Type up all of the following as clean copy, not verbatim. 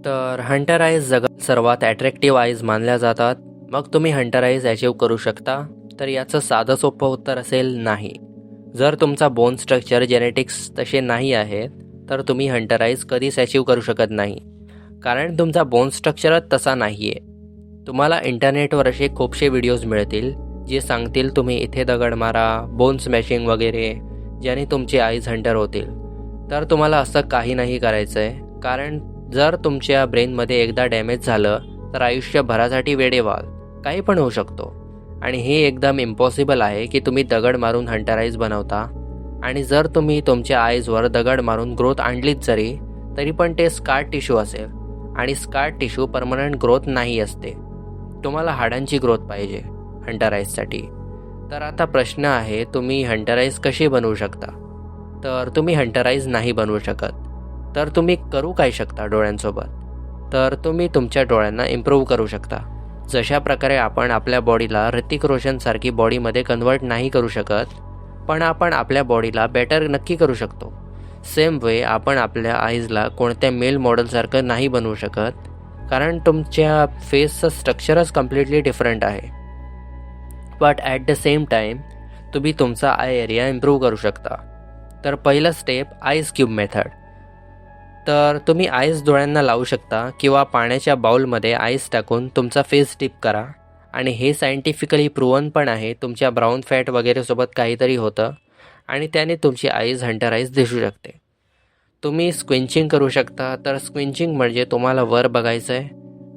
तर Hunter eyes जगात सर्वात ॲट्रॅक्टिव्ह आईज मानल्या जातात. मग तुम्ही हंटर आईज अचीव करू शकता? तर याचं साधं सोपं उत्तर असेल नाही. जर तुमचा बोन स्ट्रक्चर जेनेटिक्स तसे नाही आहेत तर तुम्ही हंटर आईज कधीच अचीव करू शकत नाही, कारण तुमचा बोन स्ट्रक्चरच तसा नाही आहे. तुम्हाला इंटरनेटवर असे खूपसे व्हिडिओज मिळतील जे सांगतील तुम्ही इथे दगड मारा, बोन स्मॅशिंग वगैरे, ज्याने तुमचे आईज हंटर होतील. तर तुम्हाला असं काही नाही करायचं आहे, कारण जर तुमच्या ब्रेनमध्ये एकदा डॅमेज झालं तर आयुष्यभरासाठी वेडे व्हाल. काही पण होऊ शकतो आणि हे एकदम इम्पॉसिबल आहे की तुम्ही दगड मारून हंटर आईज बनवता. आणि जर तुम्ही तुमच्या आईजवर दगड मारून ग्रोथ आणलीच जरी तरी पण ते स्कार टिश्यू असेल आणि स्कार टिश्यू परमनंट ग्रोथ नाही असते. तुम्हाला हाडांची ग्रोथ पाहिजे हंटर आईजसाठी. तर आता प्रश्न आहे, तुम्ही हंटर आईज कशी बनवू शकता? तर तुम्ही हंटर आईज नाही बनवू शकत. तर तुम्ही करू काय शकता डोळ्यांसोबत? तर तुम्ही तुमच्या डोळ्यांना इम्प्रूव्ह करू शकता. जशा प्रकारे आपण आपल्या बॉडीला ऋतिक रोशनसारखी बॉडीमध्ये कन्वर्ट नाही करू शकत, पण आपण आपल्या बॉडीला बेटर नक्की करू शकतो. सेम वे आपण आपल्या आईजला कोणत्या मेल मॉडेलसारखं नाही बनवू शकत, कारण तुमच्या फेसचं स्ट्रक्चरच कम्प्लिटली डिफरंट आहे. But at the same time तुम्ही तुमचा आय एरिया इम्प्रूव्ह करू शकता. तर पहिलं स्टेप, आईज क्यूब मेथड. तर तुम्ही आईज डोळ्यांना लावू शकता किंवा पाण्याच्या बाउलमध्ये आईज टाकून तुमचा फेस डिप करा. आणि हे सायंटिफिकली प्रूव्हन पण आहे. तुमच्या ब्राऊन फॅट वगैरे सोबत काहीतरी होतं आणि त्याने तुमची आईज हंटर आईज दिसू शकते. तुम्ही स्क्विंचिंग करू शकता. तर स्क्विंचिंग म्हणजे तुम्हाला वर बघायचं आहे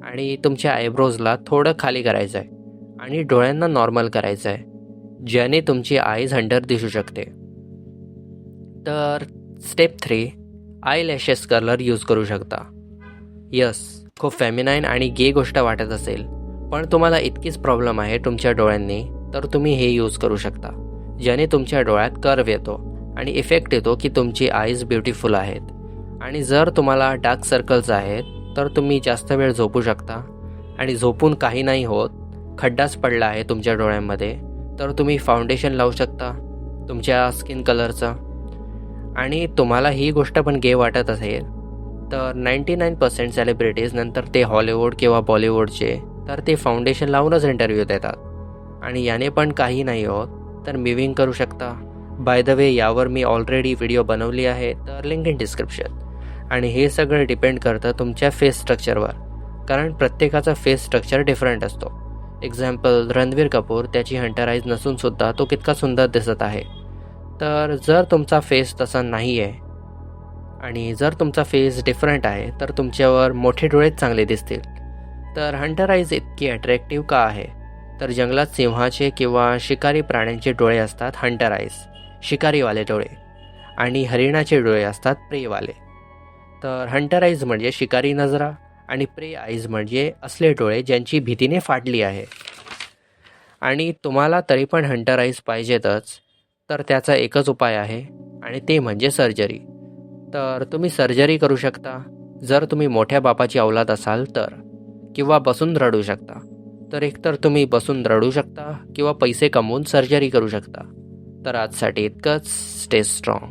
आणि तुमच्या आयब्रोजला थोडं खाली करायचं आहे आणि डोळ्यांना नॉर्मल करायचं आहे, ज्याने तुमची आईज हंटर दिसू शकते. तर step 3, I lashes colour use करू शकता. यस, खूप फेमिनाईन आणि गे गोष्ट वाटत असेल, पण तुम्हाला इतकीच प्रॉब्लेम आहे तुमच्या डोळ्यांनी, तर तुम्ही हे यूज करू शकता, ज्याने तुमच्या डोळ्यात कर्व येतो आणि इफेक्ट येतो की तुमची आईज ब्युटिफुल आहेत. आणि जर तुम्हाला डार्क सर्कल्स आहेत तर तुम्ही जास्त वेळ झोपू शकता आणि झोपून काही नाही होत, खड्डाच पडला आहे तुमच्या डोळ्यांमध्ये, तर तुम्ही फाउंडेशन लावू शकता तुमच्या स्किन कलरचं. आणि तुम्हाला ही गोष्ट पण गे वाटत असेल तर 99% सेलिब्रिटीज, नंतर ते हॉलिवूड किंवा बॉलिवूडचे, तर ते फाउंडेशन लावूनच इंटरव्ह्यू देतात आणि याने पण काही नाही होत, तर मिविंग करू शकता. बाय द वे, यावर मी ऑलरेडी व्हिडिओ बनवली आहे, तर लिंक इन डिस्क्रिप्शन. आणि हे सगळं डिपेंड करतं तुमच्या फेस स्ट्रक्चरवर, कारण प्रत्येकाचा फेस स्ट्रक्चर डिफरंट असतो. एक्झाम्पल, रणवीर कपूर, त्याची हंटर आईज नसूनसुद्धा तो कितका सुंदर दिसत आहे. तर जर तुमचा फेस तसा नाही आहे आणि जर तुमचा फेस डिफरंट आहे तर तुमच्यावर मोठे डोळेच चांगले दिसतील. तर हंटर आईज इतकी अट्रॅक्टिव्ह का आहे? तर जंगलात सिंहाचे किंवा शिकारी प्राण्यांचे डोळे असतात हंटर आईज, शिकारीवाले डोळे, आणि हरिणाचे डोळे असतात प्रेवाले. तर हंटर आईज म्हणजे शिकारी नजरा आणि प्रे आईज म्हणजे असले डोळे ज्यांची भीतीने फाटली आहे. आणि तुम्हाला तरी पण हंटर आईज पाहिजेतच, तर त्याचा एकच उपाय आहे आणि ते म्हणजे सर्जरी. तर तुम्ही सर्जरी करू शकता जर तुम्ही मोठ्या बापाची औलाद असाल तर, किंवा बसून रडू शकता. तर एकतर तुम्ही बसून रडू शकता किंवा पैसे कमवून सर्जरी करू शकता. तर आजसाठी इतकंच. Stay strong.